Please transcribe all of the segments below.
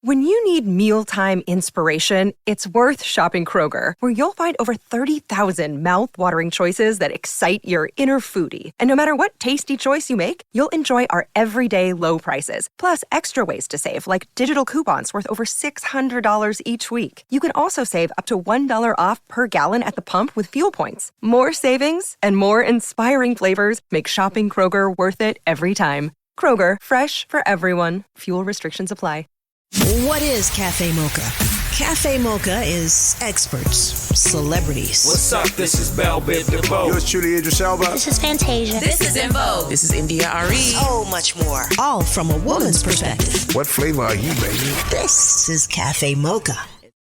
When you need mealtime inspiration, it's worth shopping Kroger, where you'll find over 30,000 mouth-watering choices that excite your inner foodie. And no matter what tasty choice you make, you'll enjoy our everyday low prices, plus extra ways to save, like digital coupons worth over $600 each week. You can also save up to $1 off per gallon at the pump with fuel points. More savings and more inspiring flavors make shopping Kroger worth it every time. Kroger, fresh for everyone. Fuel restrictions apply. What is Cafe Mocha? Cafe Mocha is experts, celebrities. What's up? This is Belle Biv DeVoe. Yours truly, Idris Elba. This is Fantasia. This is In Vogue. This is India Ari. So much more. All from a woman's perspective. What flavor are you, baby? This is Cafe Mocha.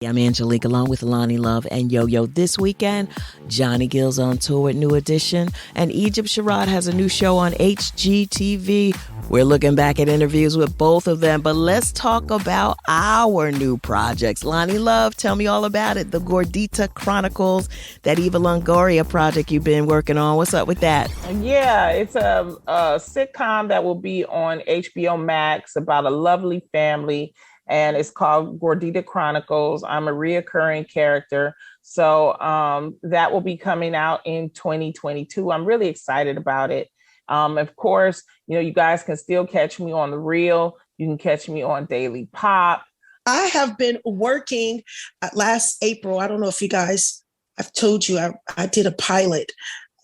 I'm Angelique along with Lonnie Love and Yo-Yo. This weekend, Johnny Gill's on tour with New Edition, and Egypt Sherrod has a new show on HGTV. We're looking back at interviews with both of them, but let's talk about our new projects. Lonnie Love, tell me all about it. The Gordita Chronicles, that Eva Longoria project you've been working on. What's up with that? Yeah, it's a sitcom that will be on HBO Max about a lovely family, and it's called Gordita Chronicles. I'm a reoccurring character. So that will be coming out in 2022. I'm really excited about it. Of course, you guys can still catch me on The Real. You can catch me on Daily Pop. I have been working last April. I don't know if you guys, I've told you, I did a pilot.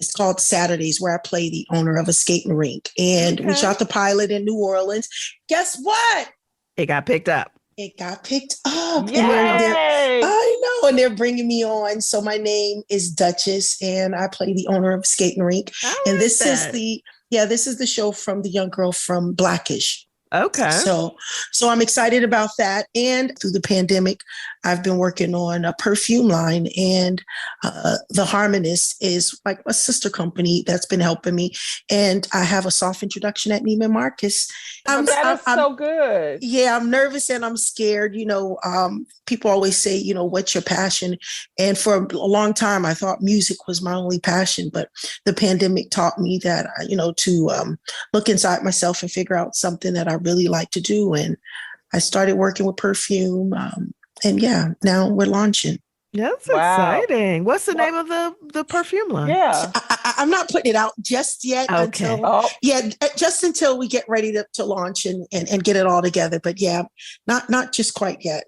It's called Saturdays, where I play the owner of a skating rink. And we shot the pilot in New Orleans. Guess what? It got picked up. It got picked up. Yay! I know. And they're bringing me on. So my name is Duchess, and I play the owner of a skating rink. And this is the show from the young girl from Blackish. Okay. So I'm excited about that. And through the pandemic, I've been working on a perfume line, and The Harmonist is like a sister company that's been helping me. And I have a soft introduction at Neiman Marcus. I'm so good. Yeah, I'm nervous and I'm scared. People always say, what's your passion? And for a long time, I thought music was my only passion. But the pandemic taught me that, to look inside myself and figure out something that I really like to do. And I started working with perfume. And now we're launching. That's exciting. What's the name of the perfume line? Yeah. I'm not putting it out just yet. Okay. Just until we get ready to launch and get it all together. But not just quite yet.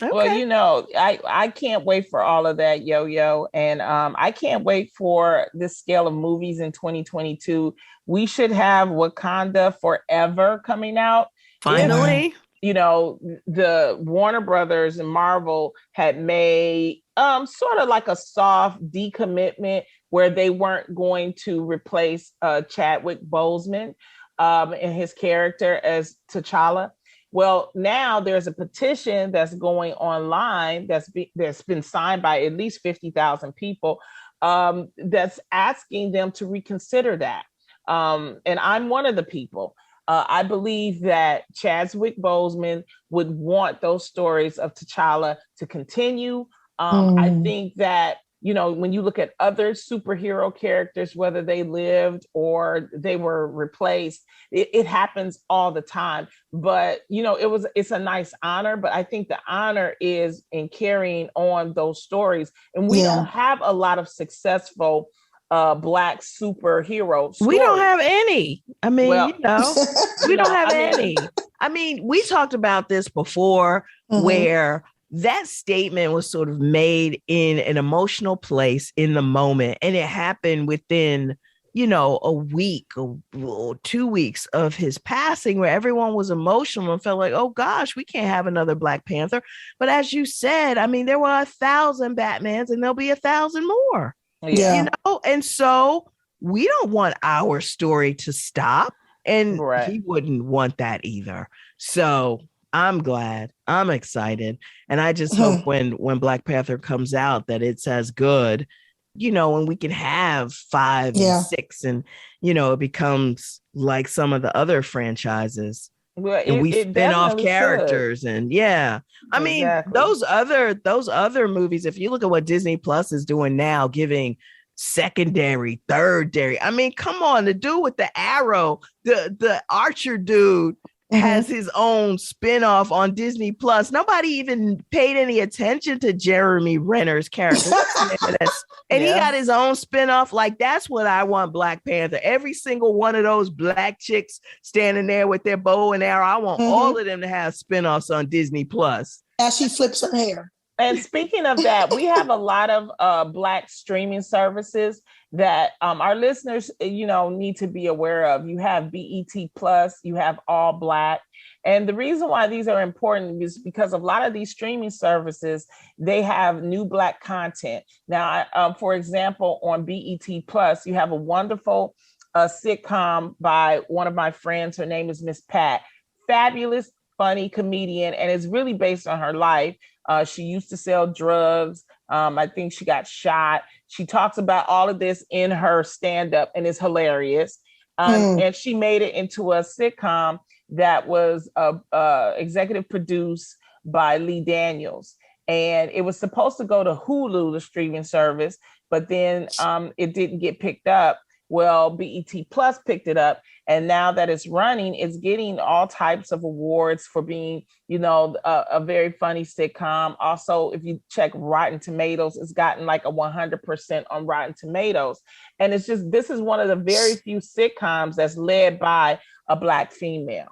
Okay. Well, I can't wait for all of that, Yo-Yo. And I can't wait for this scale of movies in 2022. We should have Wakanda Forever coming out. Finally. The Warner Brothers and Marvel had made sort of like a soft decommitment where they weren't going to replace Chadwick Boseman and his character as T'Challa. Well, now there's a petition that's going online that's been signed by at least 50,000 people that's asking them to reconsider that. And I'm one of the people. I believe that Chadwick Boseman would want those stories of T'Challa to continue. I think that, when you look at other superhero characters, whether they lived or they were replaced, it happens all the time. But, it's a nice honor, but I think the honor is in carrying on those stories. And we don't have a lot of successful Black superhero stories. We don't have any. I mean, we don't have any. I mean, we talked about this before, where that statement was sort of made in an emotional place in the moment. And it happened within, a week or 2 weeks of his passing, where everyone was emotional and felt like, oh gosh, we can't have another Black Panther. But as you said, I mean, there were 1,000 Batmans and there'll be 1,000 more. Yeah. And so we don't want our story to stop, and he wouldn't want that either. So I'm glad, I'm excited. And I just hope when Black Panther comes out that it's as good, and we can have 5 and 6 and, it becomes like some of the other franchises. Well, and we spin off characters should. And I mean, those other movies, if you look at what Disney Plus is doing now, giving secondary, third-dary. I mean, come on, the dude with the arrow, the archer dude, has his own spinoff on Disney Plus. Nobody even paid any attention to Jeremy Renner's character. And he got his own spinoff. Like, that's what I want Black Panther. Every single one of those black chicks standing there with their bow and arrow. I want all of them to have spinoffs on Disney Plus. As she flips her hair. And speaking of that, we have a lot of Black streaming services that our listeners, need to be aware of. You have BET Plus, you have All Black. And the reason why these are important is because a lot of these streaming services, they have new Black content. Now, for example, on BET Plus, you have a wonderful sitcom by one of my friends. Her name is Miss Pat. Fabulous, funny comedian, and it's really based on her life. She used to sell drugs. I think she got shot. She talks about all of this in her stand-up, and it's hilarious. And she made it into a sitcom that was executive produced by Lee Daniels. And it was supposed to go to Hulu, the streaming service, but then it didn't get picked up. Well, BET Plus picked it up. And now that it's running, it's getting all types of awards for being, a very funny sitcom. Also, if you check Rotten Tomatoes, it's gotten like a 100% on Rotten Tomatoes. And this is one of the very few sitcoms that's led by a Black female.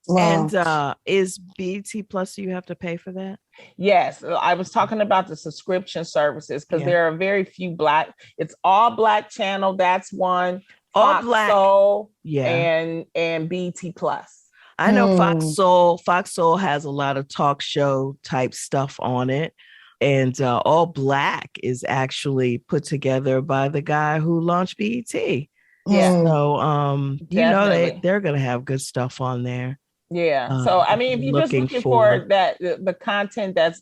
Wow. And is BET Plus, do you have to pay for that? Yes. I was talking about the subscription services because there are very few Black. It's All Black channel. That's one. All Black. Soul, and BET Plus. I know Fox Soul. Fox Soul has a lot of talk show type stuff on it. And All Black is actually put together by the guy who launched BET. Yeah. So, they're going to have good stuff on there. Yeah. So, I mean, if you're just looking for that, the content that's,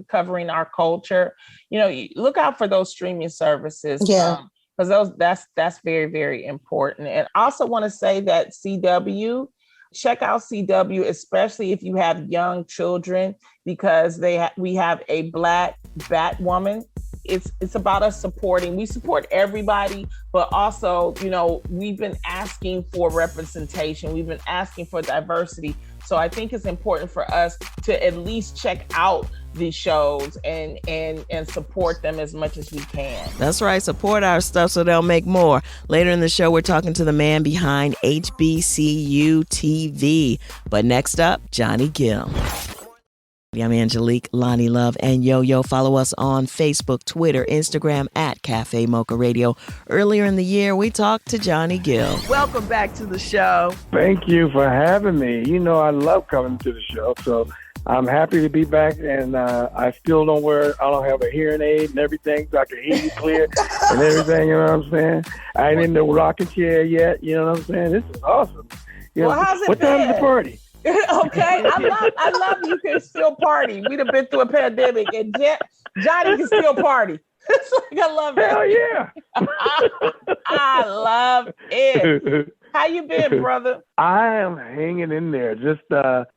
covering our culture, look out for those streaming services. Yeah. Because that's very, very important. And I also want to say that CW, check out CW, especially if you have young children, because we have a Black Batwoman. It's about us supporting. We support everybody, but also, we've been asking for representation. We've been asking for diversity. So I think it's important for us to at least check out these shows and support them as much as we can. That's right. Support our stuff so they'll make more. Later in the show, we're talking to the man behind HBCU TV. But next up, Johnny Gill. I'm Angelique, Lonnie Love, and Yo-Yo. Follow us on Facebook, Twitter, Instagram at Cafe Mocha Radio. Earlier in the year, we talked to Johnny Gill. Welcome back to the show. Thank you for having me. I love coming to the show, so I'm happy to be back. And I still I don't have a hearing aid and everything, so I can hear you clear and everything. You know what I'm saying? I ain't in the rocking chair yet. You know what I'm saying? This is awesome. How's it what time is the party? Okay, I love you can still party. We'd have been through a pandemic, and Johnny can still party. It's like, I love it. Hell yeah! I love it. How you been, brother? I am hanging in there. Just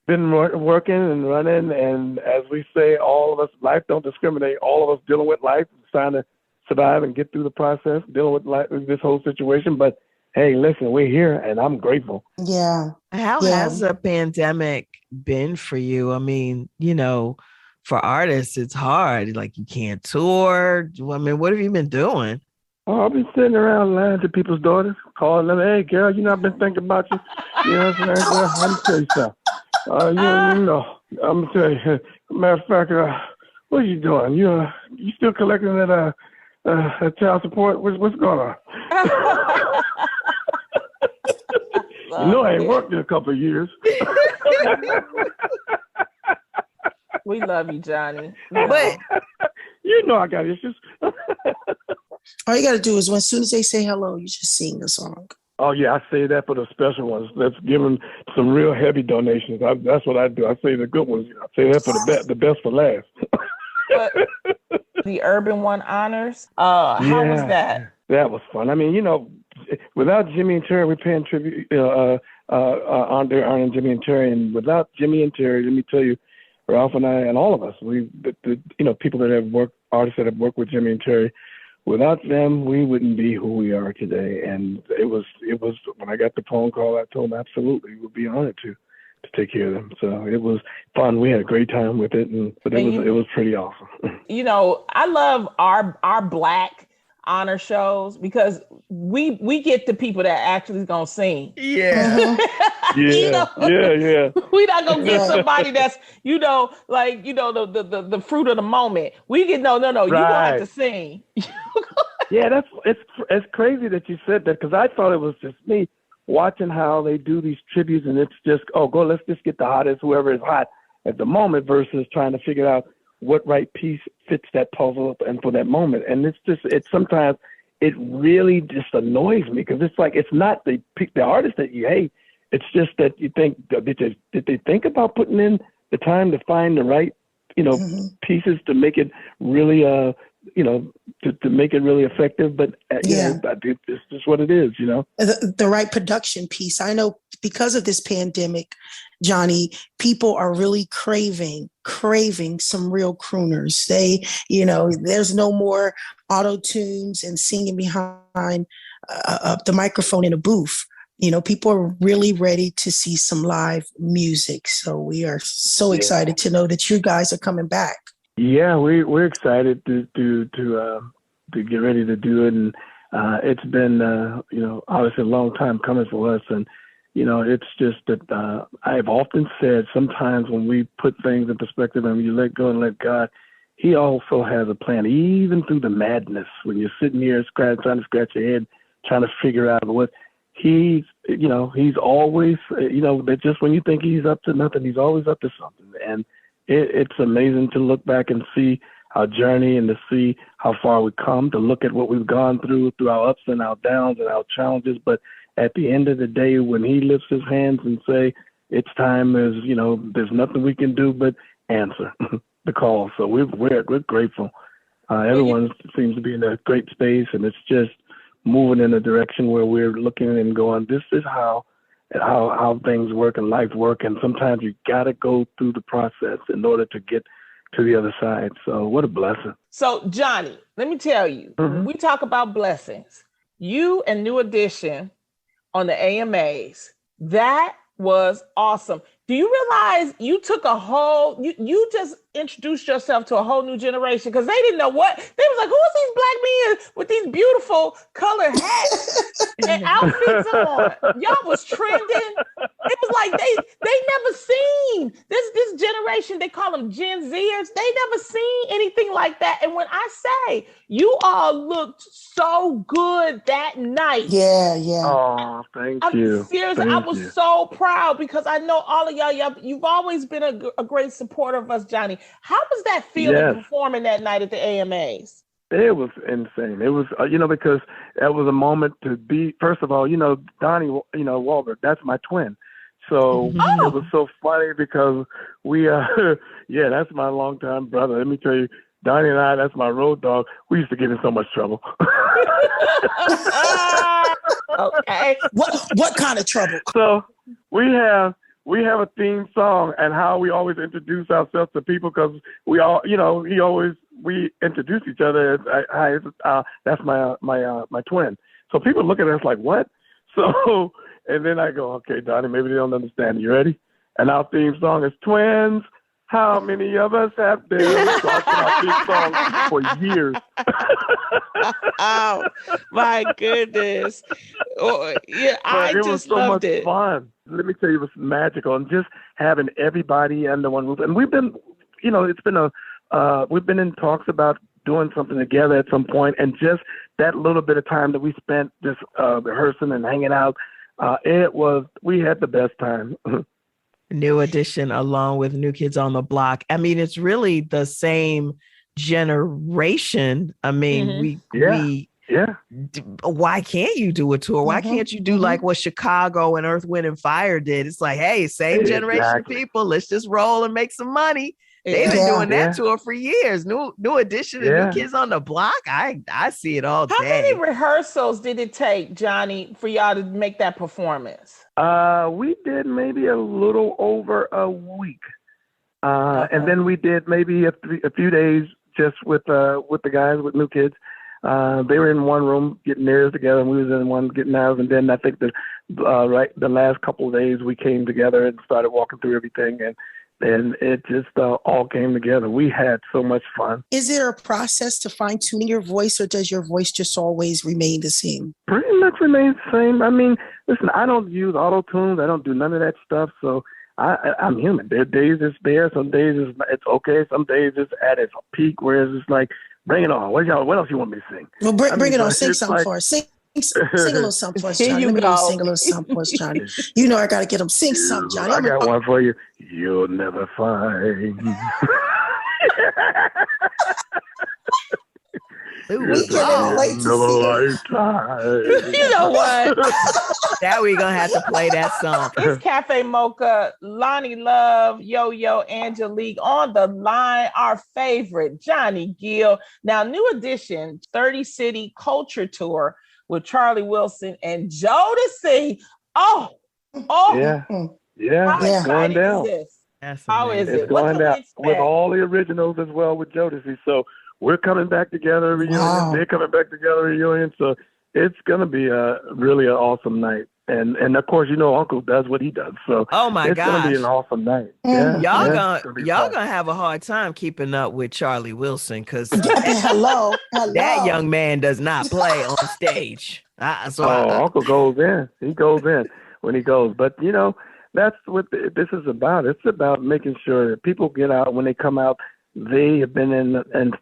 been working and running, and as we say, all of us, life don't discriminate. All of us dealing with life, trying to survive and get through the process, dealing with life, this whole situation, but. Hey, listen, we're here and I'm grateful. Yeah. How has the pandemic been for you? I mean, for artists, it's hard. Like, you can't tour. I mean, what have you been doing? Oh, I've been sitting around lying to people's daughters, calling them, hey, girl, I've been thinking about you. You know what I'm saying? Well, I'm tell you something. I'm going to tell you. Matter of fact, what are you doing? You still collecting that child support? What's going on? I ain't worked in a couple of years. We love you, Johnny. But I got issues. All you got to do is, as soon as they say hello, you just sing the song. Oh, yeah, I say that for the special ones. Let's give them some real heavy donations. That's what I do. I say the good ones. I say that for the best for last. The Urban One Honors. How was that? That was fun. I mean, without Jimmy and Terry, we're paying tribute on their honoring Jimmy and Terry. And without Jimmy and Terry, let me tell you, Ralph and I and all of us, people that have worked, artists that have worked with Jimmy and Terry, without them, we wouldn't be who we are today. And it was when I got the phone call, I told them absolutely, we'd be honored to. to take care of them. So it was fun. We had a great time with it, but it was pretty awesome. You know, I love our Black honor shows because we get the people that actually gonna sing. Yeah. Yeah. Yeah. We not gonna get somebody that's, like, the fruit of the moment. We get no, you gonna have to sing. Yeah, it's crazy that you said that, because I thought it was just me watching how they do these tributes, and it's just, let's just get the hottest, whoever is hot at the moment, versus trying to figure out what right piece fits that puzzle and for that moment. And sometimes it really just annoys me, because it's like, it's not the artist that you hate. It's just that you think, did they think about putting in the time to find the right, pieces to make it really, to make it really effective? But it's just what it is, The right production piece. I know because of this pandemic, Johnny, people are really craving some real crooners. They, there's no more auto tunes and singing behind the microphone in a booth. People are really ready to see some live music. So we are so excited to know that you guys are coming back. Yeah, we're excited to get ready to do it, and it's been obviously a long time coming for us, and it's just that I've often said sometimes when we put things in perspective and you let go and let God, He also has a plan, even through the madness when you're sitting here trying to scratch your head, trying to figure out what He's always that just when you think He's up to nothing, He's always up to something, and it's amazing to look back and see our journey and to see how far we've come, to look at what we've gone through our ups and our downs and our challenges. But at the end of the day, when He lifts His hands and say, it's time, there's nothing we can do but answer the call. So we're grateful. Everyone seems to be in a great space, and it's just moving in a direction where we're looking and going, this is how things work and life work, and sometimes you got to go through the process in order to get to the other side. So what a blessing. So Johnny, let me tell you, when we talk about blessings, you and New Edition on the AMAs, that was awesome. Do you realize you took you just introduced yourself to a whole new generation? Because they didn't know they was like, who are these black men with these beautiful colored hats and outfits on? Y'all was trending. It was like they never seen this generation. They call them Gen Zers. They never seen anything like that. And when I say you all looked so good that night. Yeah. Oh, thank you. Seriously, I was so proud, because I know all of y'all, you've always been a great supporter of us, Johnny. How was that feeling performing that night at the AMAs? It was insane. It was, because that was a moment to be, first of all, Donnie, Wahlberg, that's my twin. So it was so funny because we, that's my longtime brother. Let me tell you, Donnie and I, that's my road dog. We used to get in so much trouble. Okay. What kind of trouble? So we have a theme song and how we always introduce ourselves to people, because we all, we introduce each other as, that's my twin. So people look at us like, what? So, and then I go, okay, Donnie, maybe they don't understand. You ready? And our theme song is Twins. How many of us have been? So I put our theme song for years. Oh, my goodness. I just loved it. It was so much fun. Let me tell you, it was magical. And just having everybody under one roof. And we've been, we've been in talks about doing something together at some point. And just that little bit of time that we spent just rehearsing and hanging out, we had the best time. New Edition along with New Kids on the Block. I mean, it's really the same generation. I mean, why can't you do a tour? Why can't you do like what Chicago and Earth, Wind and Fire did? It's like, hey, same generation of people. Let's just roll and make some money. They've been doing that tour for years. New Edition and New Kids on the Block. I see it all day. How many rehearsals did it take, Johnny, for y'all to make that performance? We did maybe a little over a week. And then we did maybe a few days just with the guys with New Kids. They were in one room getting theirs together, and we was in one getting ours. And then I think the last couple of days we came together and started walking through everything, and it just all came together. We had so much fun. Is there a process to fine tuning your voice, or does your voice just always remain the same? Pretty much remains the same. I mean, listen, I don't use auto-tunes. I don't do none of that stuff. So I'm human. There are days it's there. Some days it's okay. Some days it's at its peak, whereas it's like, bring it on. What else you want me to sing? Well, bring it on. Sing something for us. Sing a little something for us, Johnny. Let me sing a little something for us, Johnny. You know I got to get them. Sing something, Johnny. I got one for you. You'll never find. We can't wait to see it. You know what? Now we're gonna have to play that song. It's Cafe Mocha, Lonnie Love, Yo-Yo, Angelique on the line. Our favorite, Johnny Gill. Now, new edition, 30 City Culture Tour with Charlie Wilson and Jodeci. Oh, yeah, it's going down. How is it? It's going down with all the originals as well with Jodeci. So we're coming back together, reunion. Wow. They're coming back together, reunion. So it's going to be really an awesome night. And of course, Uncle does what he does. So oh my it's going to be an awesome night. Yeah, y'all gonna have a hard time keeping up with Charlie Wilson because hello. That young man does not play on stage. Uncle goes in. He goes in when he goes. But that's what this is about. It's about making sure that people get out. When they come out, they have been in and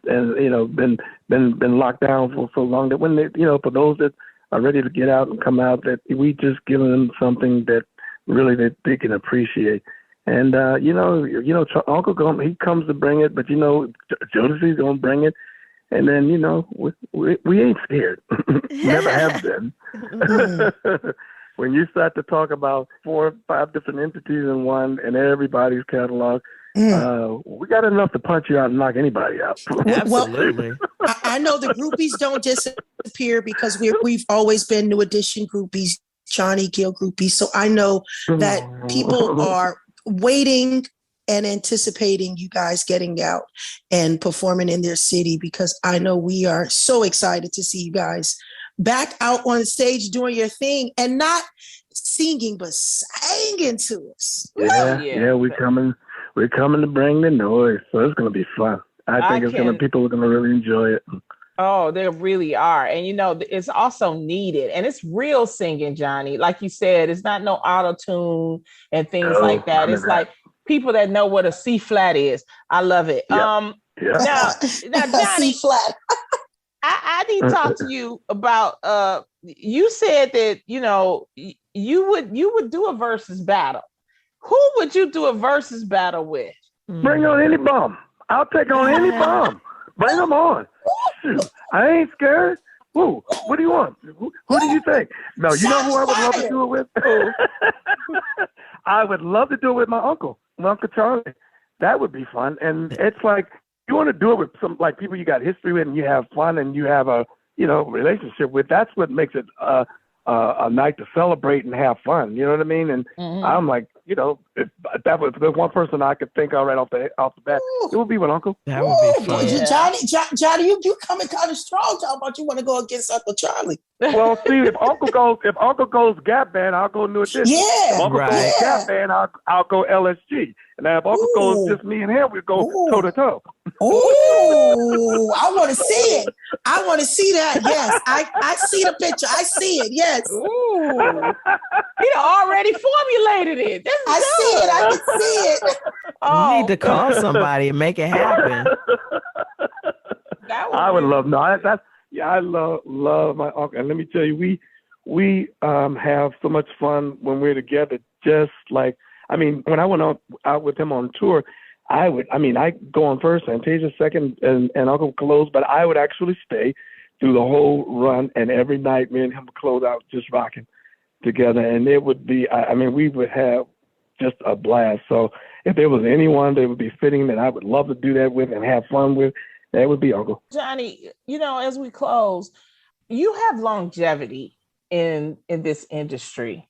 been locked down for so long that when they for those that are ready to get out and come out, that we just give them something that really that they can appreciate. And Uncle he comes to bring it, but Jodeci's gonna bring it. And then we ain't scared. Never have been. When you start to talk about 4 or 5 different entities in one and everybody's catalog, we got enough to punch you out and knock anybody out. Absolutely. Well, I know the groupies don't disappear because we've always been New Edition groupies, Johnny Gill groupies. So I know that people are waiting and anticipating you guys getting out and performing in their city, because I know we are so excited to see you guys back out on stage doing your thing and not singing but singing to us. Yeah, we're coming to bring the noise, so it's going to be fun. I think people are going to really enjoy it. Oh, they really are. And it's also needed, and it's real singing, Johnny. Like you said, it's not no auto-tune and things like that. It's like people that know what a C flat is. I love it. Now Johnny, C-flat. I need to talk to you about you said that you would do a versus battle. Who would you do a versus battle with? Bring on any bum. I'll take on any bum. Bring them on. Shoot, I ain't scared. Who? What do you want? Who do you think? No, you know who I would love to do it with? I would love to do it with my Uncle Charlie. That would be fun. And it's like, you want to do it with some like people you got history with and you have fun and you have a relationship with. That's what makes it a night to celebrate and have fun. You know what I mean? And I'm like, if that was the one person I could think of right off the bat, it would be with Uncle. That would be fun. Yeah. Johnny, you coming kind of strong. Talk about you want to go against Uncle Charlie. Well, see, if Uncle goes Gap Band, I'll go New Edition. Yeah, if Uncle goes Gap Band, I'll go LSG. And if Uncle goes just me and him, we go toe to toe. Oh, I want to see it. I want to see that. Yes, I see the picture. I see it. Yes. Ooh. He already formulated it. I see it. I can see it. You need to call somebody and make it happen. I would love I love my uncle. And let me tell you, we have so much fun when we're together. Just like, when I went out with him on tour, I go on first, Fantasia second, and Uncle close, but I would actually stay through the whole run, and every night me and him would close out just rocking together, and it would be, we would have just a blast. So if there was anyone that would be fitting that I would love to do that with and have fun with, that would be Uncle. Johnny, as we close, you have longevity in this industry.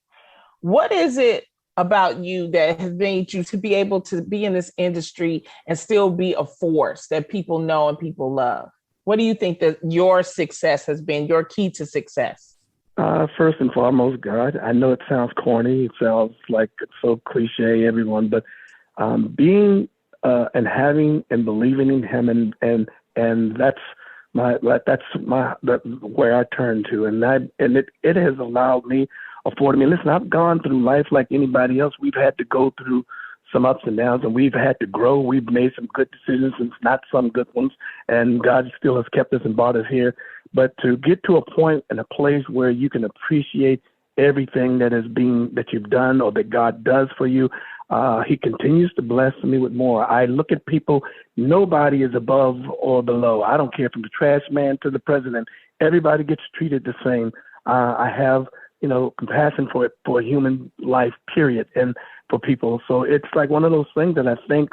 What is it about you that has made you to be able to be in this industry and still be a force that people know and people love? What do you think that your success has been, your key to success? First and foremost, God. I know it sounds corny. It sounds like it's so cliche, everyone, but being and having and believing in Him, and that's where I turn to, and it has afforded me. Listen, I've gone through life like anybody else. We've had to go through some ups and downs, and we've had to grow. We've made some good decisions and not some good ones, and God still has kept us and brought us here. But to get to a point and a place where you can appreciate everything that you've done or that God does for you, He continues to bless me with more. I look at people, nobody is above or below. I don't care from the trash man to the president. Everybody gets treated the same. I have, compassion for human life, period, and for people. So it's like one of those things that I think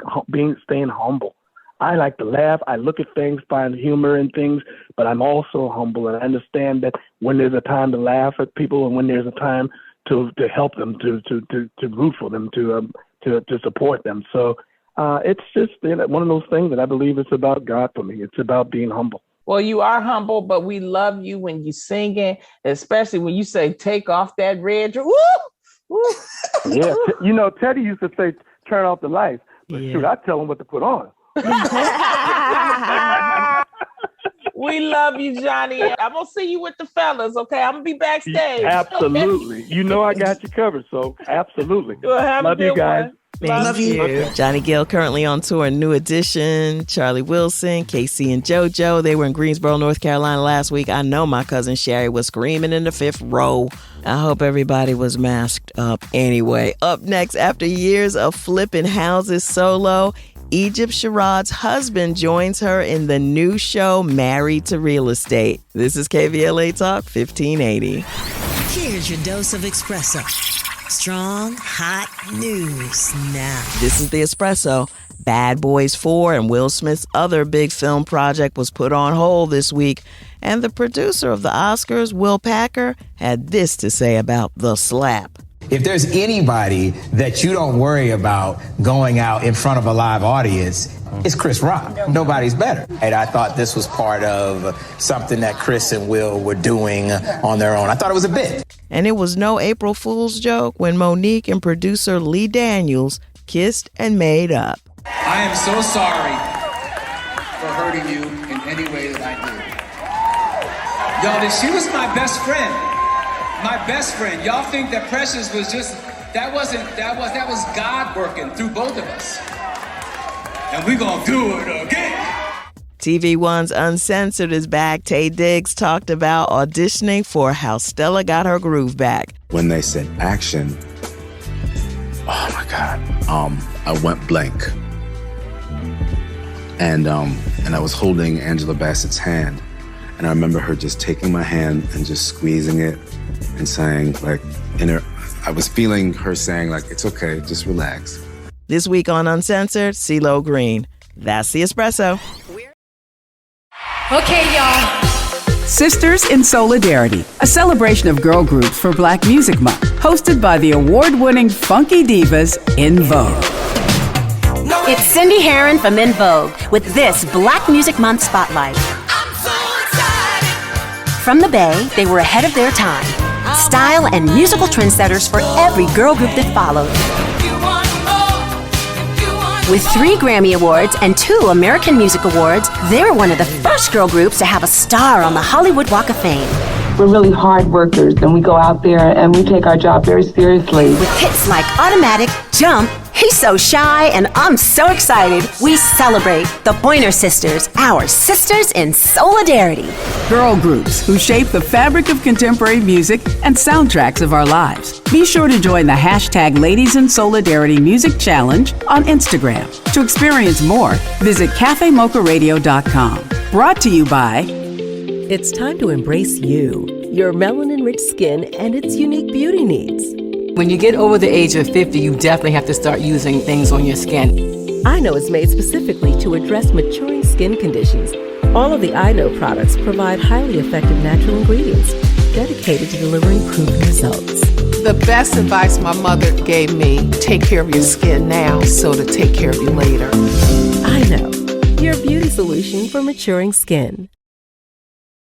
staying humble. I like to laugh. I look at things, find humor in things, but I'm also humble, and I understand that when there's a time to laugh at people and when there's a time to help them, to root for them, to support them. So it's just one of those things that I believe it's about God for me. It's about being humble. Well, you are humble, but we love you when you singing, especially when you say, take off that red dress. Woo! Woo! Yeah. Teddy used to say, turn off the lights. But shoot, I tell him what to put on. We love you, Johnny. I'm going to see you with the fellas, okay? I'm going to be backstage. Absolutely. I got you covered, so absolutely. Well, love you guys. One. Love you. Okay. Johnny Gill currently on tour, New Edition, Charlie Wilson, Casey and JoJo. They were in Greensboro, North Carolina last week. I know my cousin Sherry was screaming in the fifth row. I hope everybody was masked up anyway. Up next, after years of flipping houses solo, Egypt Sherrod's husband joins her in the new show, Married to Real Estate. This is KVLA Talk 1580. Here's your dose of espresso. Strong, hot news now. This is the Espresso. Bad Boys 4 and Will Smith's other big film project was put on hold this week. And the producer of the Oscars, Will Packer, had this to say about the slap. If there's anybody that you don't worry about going out in front of a live audience, it's Chris Rock. Nobody's better. And I thought this was part of something that Chris and Will were doing on their own. I thought it was a bit. And it was no April Fool's joke when Monique and producer Lee Daniels kissed and made up. I am so sorry for hurting you in any way that I did. Y'all, she was my best friend. My best friend. Y'all think that Precious was just, that was God working through both of us. And we're gonna do it again. TV One's Uncensored is back. Taye Diggs talked about auditioning for How Stella Got Her Groove Back. When they said action, oh my God, I went blank. And I was holding Angela Bassett's hand. And I remember her just taking my hand and just squeezing it and saying, like, I was feeling her saying, like, it's okay, just relax. This week on Uncensored, CeeLo Green. That's the Espresso. Okay, y'all. Sisters in Solidarity, a celebration of girl groups for Black Music Month, hosted by the award-winning funky divas In Vogue. It's Cindy Herron from In Vogue with this Black Music Month Spotlight. From the Bay, they were ahead of their time. Style and musical trendsetters for every girl group that followed. With 3 Grammy Awards and 2 American Music Awards, they're one of the first girl groups to have a star on the Hollywood Walk of Fame. We're really hard workers, and we go out there and we take our job very seriously. With hits like Automatic, Jump, He's So Shy, and I'm so excited. We celebrate the Pointer Sisters, our sisters in solidarity. Girl groups who shape the fabric of contemporary music and soundtracks of our lives. Be sure to join the hashtag Ladies in Solidarity Music Challenge on Instagram. To experience more, visit cafemocharadio.com. Brought to you by... It's time to embrace you, your melanin-rich skin, and its unique beauty needs. When you get over the age of 50, you definitely have to start using things on your skin. I Know is made specifically to address maturing skin conditions. All of the I Know products provide highly effective natural ingredients dedicated to delivering proven results. The best advice my mother gave me, take care of your skin now so to take care of you later. I Know, your beauty solution for maturing skin.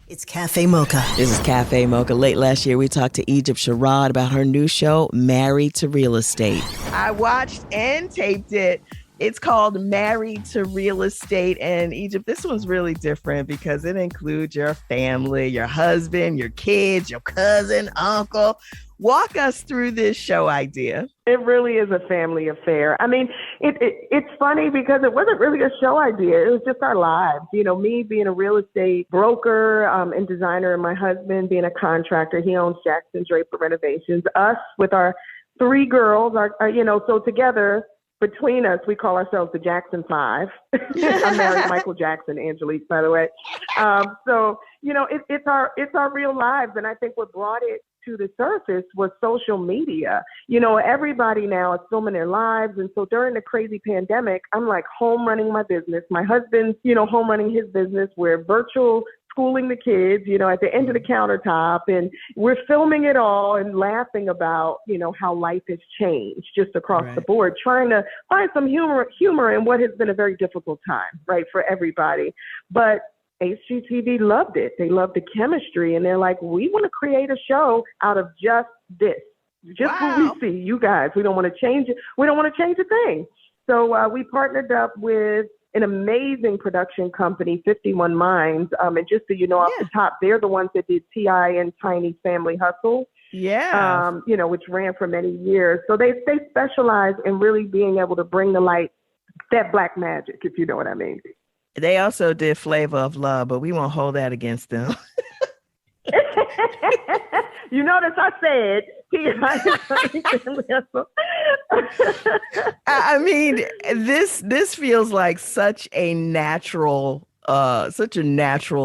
It's Cafe Mocha. This is Cafe Mocha. Late last year, we talked to Egypt Sherrod about her new show, Married to Real Estate. I watched and taped it. It's called Married to Real Estate. And Egypt, this one's really different because it includes your family, your husband, your kids, your cousin, uncle. Walk us through this show idea. It really is a family affair. I mean, it's funny because it wasn't really a show idea. It was just our lives. You know, me being a real estate broker and designer, and my husband being a contractor. He owns Jackson Draper Renovations. Us with our 3 girls, so together, between us, we call ourselves the Jackson Five. I married Michael Jackson, Angelique, by the way. It's our real lives. And I think what brought it to the surface was social media. You know, everybody now is filming their lives. And so during the crazy pandemic, I'm like home running my business. My husband's, home running his business. We're virtual schooling the kids, at the end of the countertop, and we're filming it all and laughing about, how life has changed just across the board, trying to find some humor in what has been a very difficult time, right, for everybody. But HGTV loved it. They loved the chemistry, and they're like, we want to create a show out of just this, just what we see, you guys. We don't want to change it. We don't want to change a thing. So we partnered up with an amazing production company, 51 Minds. And just so you know, off the top, they're the ones that did T.I. and Tiny's Family Hustle. Yeah. Which ran for many years. So they specialize in really being able to bring to light that black magic, if you know what I mean. They also did Flavor of Love, but we won't hold that against them. You notice I said, I mean, this feels like such a natural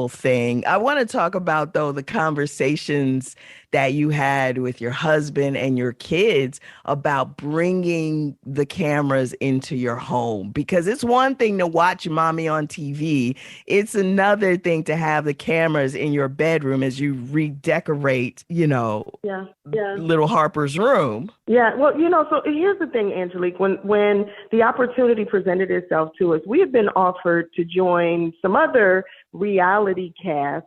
thing. I want to talk about, though, the conversations that you had with your husband and your kids about bringing the cameras into your home, because it's one thing to watch mommy on TV. It's another thing to have the cameras in your bedroom as you redecorate, little Harper's room. Yeah. Well, so here's the thing, Angelique, when the opportunity presented itself to us, we have been offered to join some other reality cast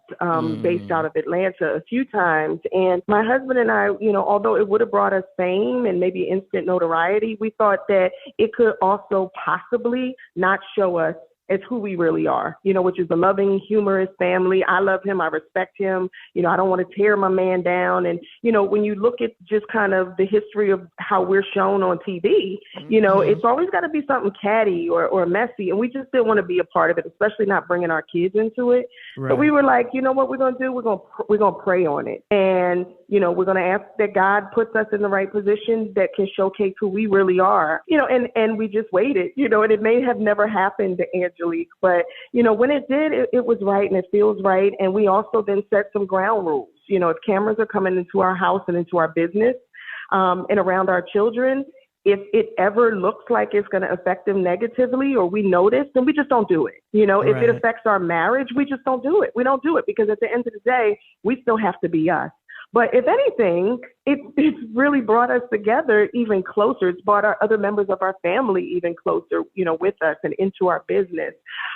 based out of Atlanta a few times. And my husband and I, although it would have brought us fame and maybe instant notoriety, we thought that it could also possibly not show us as who we really are, which is a loving, humorous family. I love him. I respect him. I don't want to tear my man down. And, when you look at just kind of the history of how we're shown on TV, it's always got to be something catty or messy. And we just didn't want to be a part of it, especially not bringing our kids into it. Right. So we were like, you know what we're going to do? We're going to pray on it. And, we're going to ask that God puts us in the right position that can showcase who we really are, and we just waited, and it may have never happened to Angelique, but, when it did, it was right and it feels right. And we also then set some ground rules. If cameras are coming into our house and into our business and around our children, if it ever looks like it's going to affect them negatively or we notice, then we just don't do it. If it affects our marriage, we just don't do it. We don't do it because at the end of the day, we still have to be us. But if anything, it's really brought us together even closer. It's brought our other members of our family even closer, with us and into our business.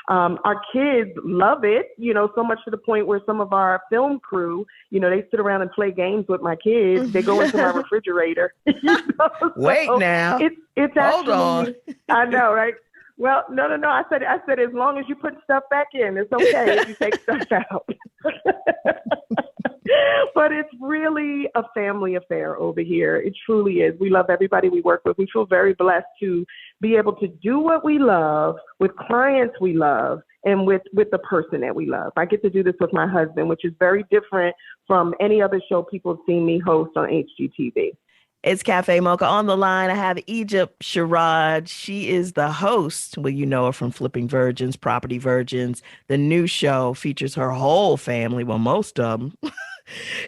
Our kids love it, so much to the point where some of our film crew, they sit around and play games with my kids. They go into my refrigerator. Wait now. It's Hold actually, on. I know, right? Well, no. I said, as long as you put stuff back in, it's okay if you take stuff out. But it's really a family affair over here. It truly is. We love everybody we work with. We feel very blessed to be able to do what we love with clients we love and with the person that we love. I get to do this with my husband, which is very different from any other show people have seen me host on HGTV. It's Cafe Mocha. On the line, I have Egypt Sherrod. She is the host. Well, you know her from Flipping Virgins, Property Virgins. The new show features her whole family. Well, most of them.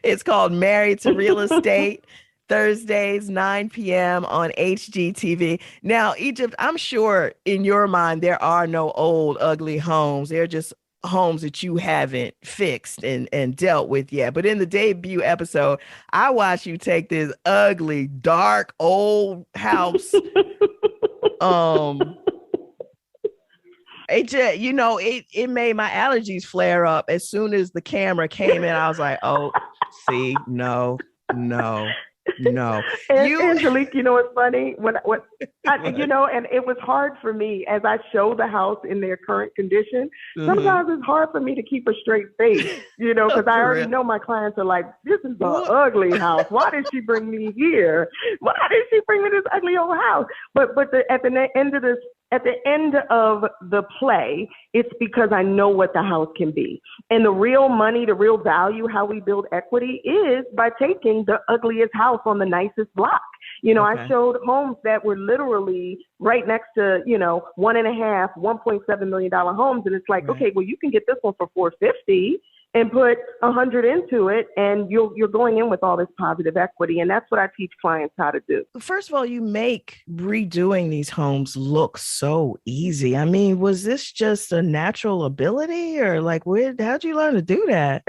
It's called Married to Real Estate. Thursdays, 9 p.m. on HGTV. Now, Egypt, I'm sure in your mind, there are no old, ugly homes. They're just homes that you haven't fixed and dealt with yet. But in the debut episode, I watched you take this ugly, dark, old house. It made my allergies flare up as soon as the camera came in. I was like, oh, see, no. Angelique, it's funny when and it was hard for me as I show the house in their current condition. Sometimes it's hard for me to keep a straight face, because I already know my clients are like, this is an ugly house. Why did she bring me here? Why did she bring me this ugly old house? But at the end of the play, it's because I know what the house can be. And the real money, the real value, how we build equity is by taking the ugliest house on the nicest block. I showed homes that were literally right next to, $1.5-1.7 million homes. And it's like, okay, well, you can get this one for $450 and put 100 into it, and you're going in with all this positive equity. And that's what I teach clients how to do. First of all, you make redoing these homes look so easy. I mean, was this just a natural ability, or how'd you learn to do that?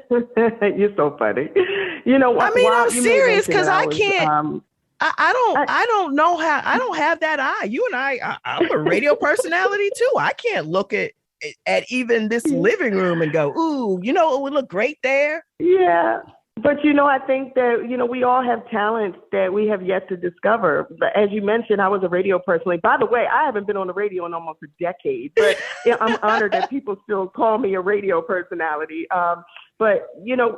You're so funny. I'm serious because I can't. I don't know how. I don't have that eye. You and I'm a radio personality too. I can't look at even this living room and go, ooh, it would look great there. Yeah. But, I think that, we all have talents that we have yet to discover. But as you mentioned, I was a radio personality. By the way, I haven't been on the radio in almost a decade, but I'm honored that people still call me a radio personality. But,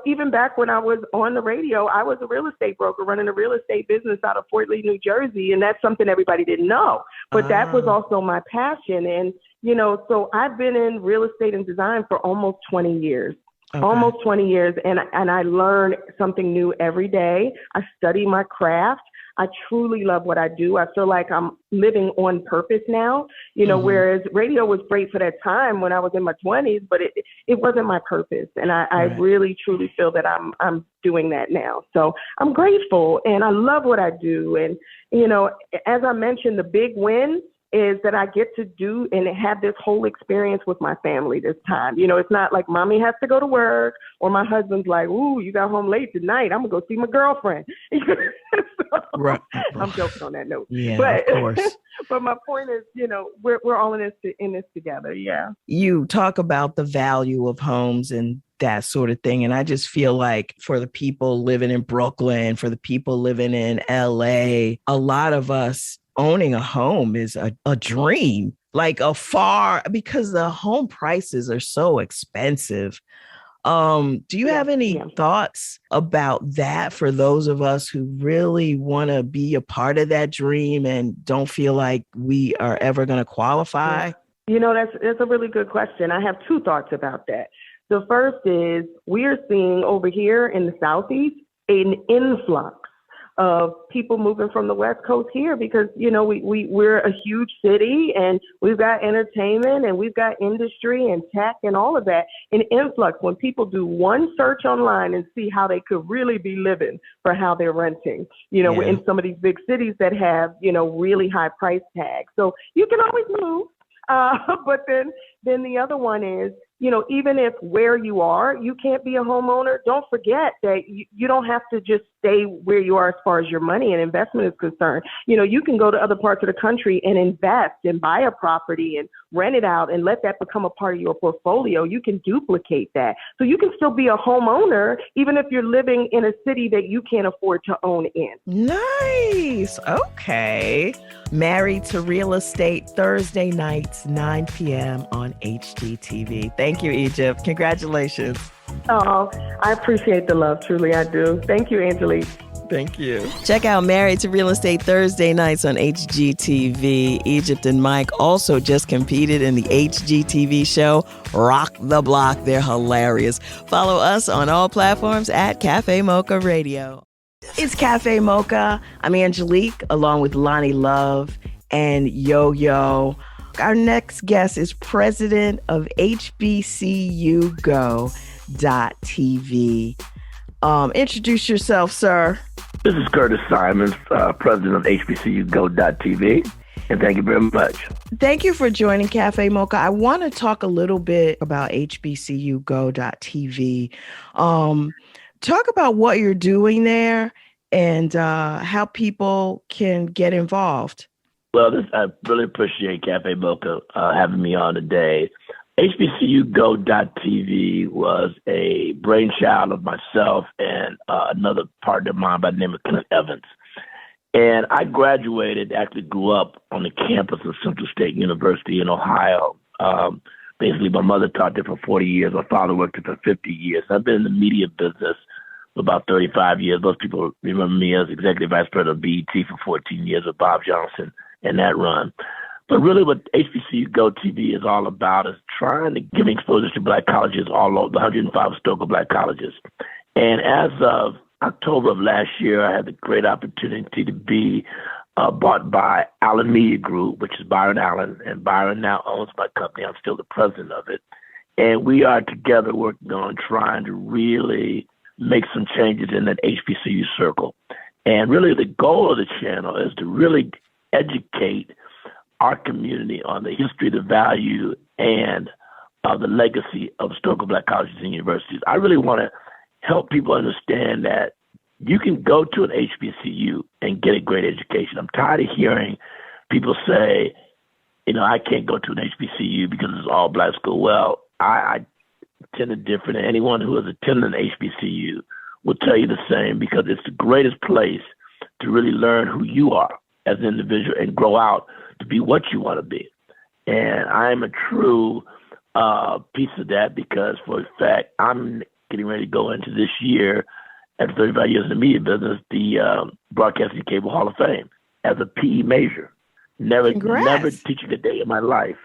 even back when I was on the radio, I was a real estate broker running a real estate business out of Fort Lee, New Jersey. And that's something everybody didn't know. But that was also my passion. And, so I've been in real estate and design for almost 20 years. Okay. Almost 20 years. And I learn something new every day. I study my craft. I truly love what I do. I feel like I'm living on purpose now, whereas radio was great for that time when I was in my 20s, but it wasn't my purpose. And I really, truly feel that I'm doing that now. So I'm grateful and I love what I do. And, as I mentioned, the big win is that I get to do and have this whole experience with my family this time. It's not like mommy has to go to work or my husband's like, ooh, you got home late tonight. I'm going to go see my girlfriend. Right. I'm joking on that note. Yeah, but, of course. But my point is, we're all in this together. Yeah. You talk about the value of homes and that sort of thing. And I just feel like for the people living in Brooklyn, for the people living in LA, a lot of us owning a home is a dream, because the home prices are so expensive. Do you have any thoughts about that for those of us who really want to be a part of that dream and don't feel like we are ever going to qualify? That's a really good question. I have two thoughts about that. The first is we're seeing over here in the Southeast an influx of people moving from the West Coast here because, we're a huge city and we've got entertainment and we've got industry and tech and all of that. An influx when people do one search online and see how they could really be living for how they're renting, we're in some of these big cities that have, really high price tags. So you can always move. But then the other one is, even if where you are, you can't be a homeowner, don't forget that you don't have to just stay where you are as far as your money and investment is concerned. You can go to other parts of the country and invest and buy a property and rent it out and let that become a part of your portfolio. You can duplicate that. So you can still be a homeowner, even if you're living in a city that you can't afford to own in. Nice. Okay. Married to Real Estate, Thursday nights, 9 p.m. on HGTV. Thank you, Egypt. Congratulations. Oh, I appreciate the love. Truly, I do. Thank you, Angelique. Thank you. Check out Married to Real Estate Thursday nights on HGTV. Egypt and Mike also just competed in the HGTV show Rock the Block. They're hilarious. Follow us on all platforms at Cafe Mocha Radio. It's Cafe Mocha. I'm Angelique, along with Lonnie Love and Yo-Yo. Our next guest is president of HBCUGo.tv. Introduce yourself, sir. This is Curtis Simons, president of HBCUGo.tv, and thank you very much. Thank you for joining Cafe Mocha. I want to talk a little bit about HBCUGo.tv. Talk about what you're doing there and how people can get involved. Well, I really appreciate Cafe Mocha having me on today. HBCUGo.tv was a brainchild of myself and another partner of mine by the name of Kenneth Evans. And I actually grew up on the campus of Central State University in Ohio. Basically, my mother taught there for 40 years. My father worked there for 50 years. I've been in the media business for about 35 years. Most people remember me as executive vice president of BET for 14 years with Bob Johnson and that run. But really what HBCU Go TV is all about is trying to give exposure to black colleges all over the 105 historical black colleges. And as of October of last year, I had the great opportunity to be bought by Allen Media Group, which is Byron Allen, and Byron now owns my company. I'm still the president of it. And we are together working on trying to really make some changes in that HBCU circle. And really the goal of the channel is to really educate our community on the history, the value, and the legacy of historical black colleges and universities. I really want to help people understand that you can go to an HBCU and get a great education. I'm tired of hearing people say, I can't go to an HBCU because it's all black school. Well, I attended different, and anyone who has attended an HBCU will tell you the same, because it's the greatest place to really learn who you are as an individual and grow out to be what you want to be. And I am a true piece of that, because for a fact, I'm getting ready to go into this year, after 35 years in the media business, the Broadcasting Cable Hall of Fame as a PE major. Never teaching a day in my life,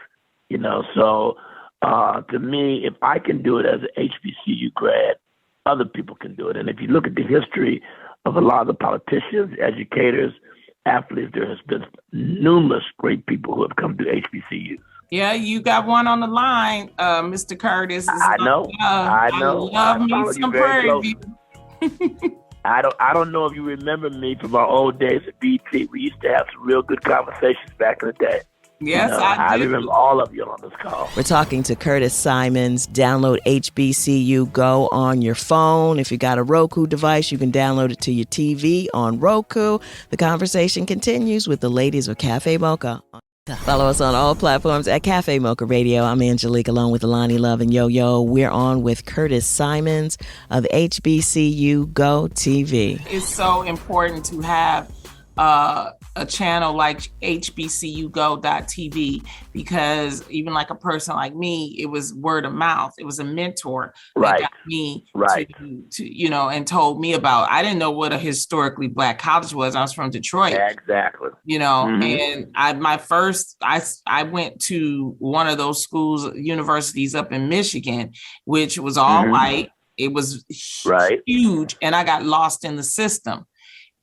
So to me, if I can do it as an HBCU grad, other people can do it. And if you look at the history of a lot of the politicians, educators, athletes, there has been numerous great people who have come to HBCUs. Yeah, you got one on the line, Mr. Curtis. I know. I love me some Prairie View. I don't know if you remember me from our old days at BT. We used to have some real good conversations back in the day. Yes, I do. remember all of you on this call. We're talking to Curtis Simons. Download HBCU Go on your phone. If you got a Roku device, you can download it to your TV on Roku. The conversation continues with the ladies of Cafe Mocha. Follow us on all platforms at Cafe Mocha Radio. I'm Angelique, along with Alani Love and Yo-Yo. We're on with Curtis Simons of HBCU Go TV. It's so important to have a channel like HBCUGo.tv, because even like a person like me, it was word of mouth. It was a mentor that got me to and told me about. I didn't know what a historically black college was. I was from Detroit. Exactly. And I went to one of those schools, universities up in Michigan, which was all white. It was huge, and I got lost in the system.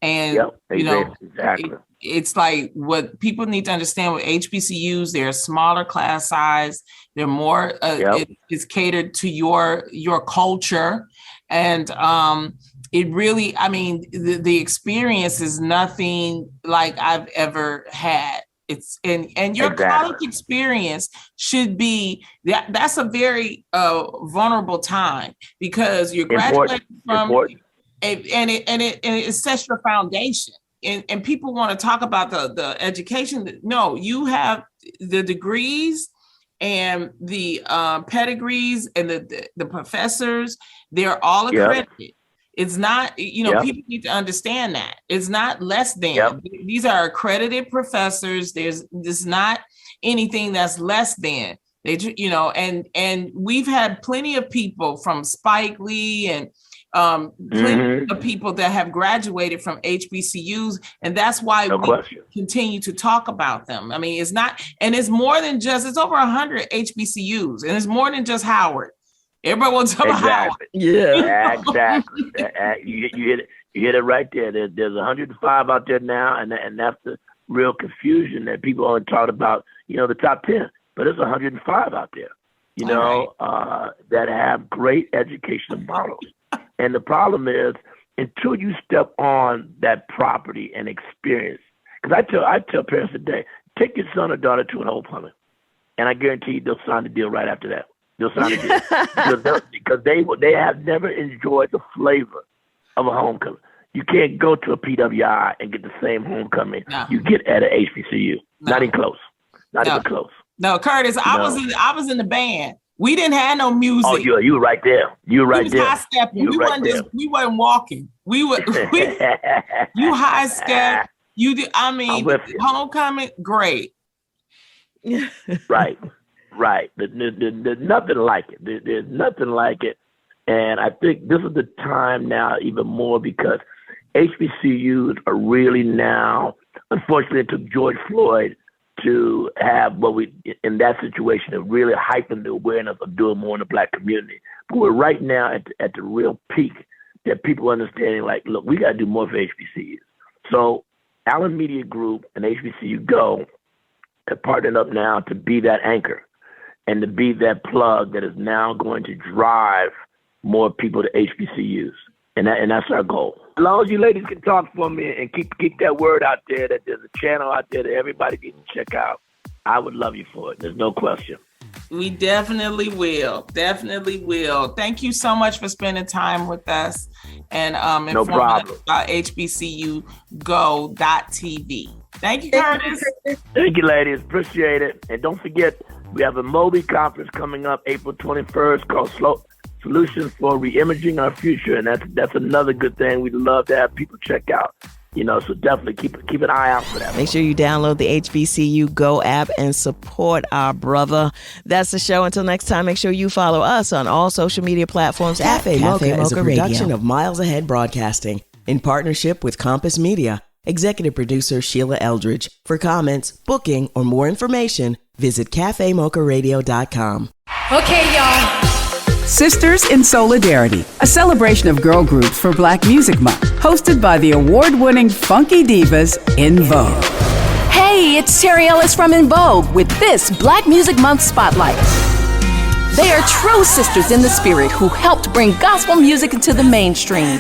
And, exactly. It's like what people need to understand with HBCUs, they're a smaller class size. They're more, it's catered to your culture. And it really, the experience is nothing like I've ever had. It's and your college experience should be that's a very vulnerable time, because you're graduating from and it sets your foundation. And people want to talk about the education. No, you have the degrees and the pedigrees and the professors. They're all accredited. It's not, people need to understand that. It's not less than. These are accredited professors. There's not anything that's less than. They, and we've had plenty of people from Spike Lee and plenty of people that have graduated from HBCUs, and that's why we continue to talk about them. It's not, and it's more than just, it's over 100 HBCUs, and it's more than just Howard. Everybody wants to talk about Howard. Yeah, exactly. You hit it right there. There's 105 out there now, and that's the real confusion that people only talk about, the top 10, but there's 105 out there, that have great educational models. And the problem is, until you step on that property and experience, because I tell parents today, take your son or daughter to an homecoming, and I guarantee you they'll sign the deal right after that. They'll sign the deal because they have never enjoyed the flavor of a homecoming. You can't go to a PWI and get the same homecoming you get at an HBCU. Not even close. Not even close. No, Curtis, I was in the band. We didn't have no music. Oh, you were right there. You were right there. High stepping. We wasn't walking. You high step. Homecoming, great. Right. There's nothing like it. There's nothing like it. And I think this is the time now even more because HBCUs are really now, unfortunately, it took George Floyd to have in that situation, of really hyping the awareness of doing more in the Black community. But we're right now at the real peak that people are understanding, like, look, we got to do more for HBCUs. So Allen Media Group and HBCU Go have partnered up now to be that anchor and to be that plug that is now going to drive more people to HBCUs. And that's our goal. As long as you ladies can talk for me and keep that word out there that there's a channel out there that everybody can check out, I would love you for it. There's no question. We definitely will. Definitely will. Thank you so much for spending time with us and no problem. About HBCU Go.tv. Thank you, Curtis. Thank you, ladies. Appreciate it. And don't forget, we have a Moby conference coming up April 21st called Solutions for Reimaging Our Future, and that's another good thing we'd love to have people check out. So definitely keep an eye out for that. Make sure you download the HBCU Go app and support our brother. That's the show. Until next time, make sure you follow us on all social media platforms. Cafe Mocha is a production of Miles Ahead Broadcasting in partnership with Compass Media. Executive producer Sheila Eldridge. For comments, booking, or more information, visit cafemocharadio.com. Okay, y'all. Sisters in Solidarity, a celebration of girl groups for Black Music Month, hosted by the award-winning funky divas In Vogue. Hey, it's Terry Ellis from In Vogue with this Black Music Month Spotlight. They are true sisters in the spirit who helped bring gospel music into the mainstream.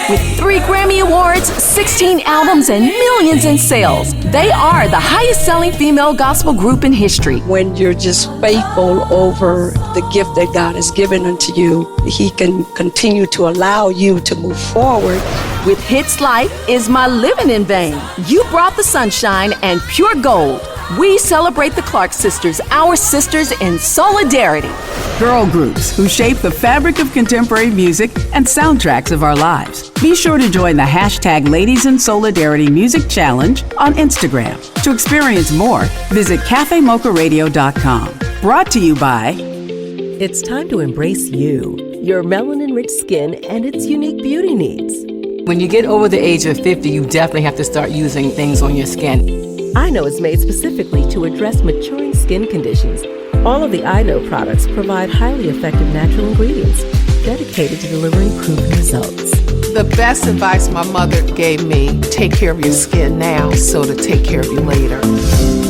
With 3 Grammy Awards, 16 albums, and millions in sales, they are the highest-selling female gospel group in history. When you're just faithful over the gift that God has given unto you, He can continue to allow you to move forward. With hits like Is My Living in Vain, You Brought the Sunshine, and Pure Gold, we celebrate the Clark sisters, our sisters in solidarity. Girl groups who shape the fabric of contemporary music and soundtracks of our lives. Be sure to join the hashtag Ladies in Solidarity Music Challenge on Instagram. To experience more, visit cafemocharadio.com. Brought to you by... It's time to embrace you, your melanin-rich skin, and its unique beauty needs. When you get over the age of 50, you definitely have to start using things on your skin. I Know is made specifically to address maturing skin conditions. All of the I Know products provide highly effective natural ingredients dedicated to delivering proven results. The best advice my mother gave me, take care of your skin now so to take care of you later.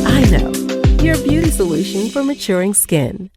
I Know, your beauty solution for maturing skin.